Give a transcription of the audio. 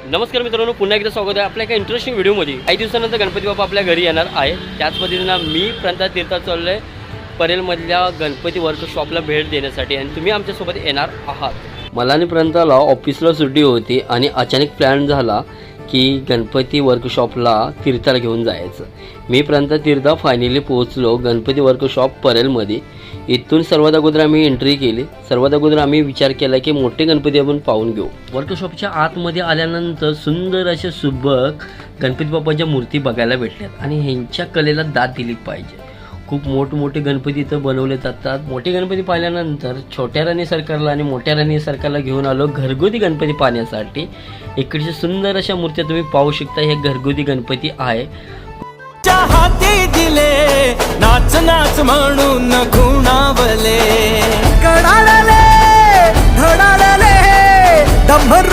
नमस्कार मित्रांनो, पुन्हा एकदा स्वागत आहे आपल्या एका इंटरेस्टिंग व्हिडिओमध्ये। काही दिवसानंतर गणपती बाप्पा आपल्या घरी येणार आहे। त्याच पद्धतीनं मी प्रांता तीर्था चाललो आहे परेलमधल्या गणपती वर्कशॉपला भेट देण्यासाठी आणि तुम्ही आमच्यासोबत येणार आहात। मला आणि प्रांताला ऑफिसला सुट्टी होती आणि अचानक प्लॅन झाला की गणपती वर्कशॉपला तीर्थाला घेऊन जायचं। मी प्रांता तीर्था फायनली पोहोचलो गणपती वर्कशॉप परेलमध्ये। इथून सर्वात अगोदर आम्ही एंट्री केली। सर्वात अगोदर आम्ही विचार केला की मोठे गणपती आपण पाहून घेऊ। वर्कशॉपच्या आतमध्ये आल्यानंतर सुंदर असे सुबक गणपती बाप्पाच्या मूर्ती बघायला भेटल्यात आणि ह्यांच्या कलेला दाद दिली पाहिजे। खूप मोठमोठे गणपती इथं बनवले जातात। मोठे गणपती पाहिल्यानंतर छोट्या राणी सरकारला आणि मोठ्या राणी सरकारला घेऊन आलो घरगुती गणपती पाहण्यासाठी। इकडचे सुंदर अशा मूर्त्या तुम्ही पाहू शकता। हे घरगुती गणपती आहे। हाती दिले नाच नाच म्हणून खुणावले कडाळले धडाळले डंभर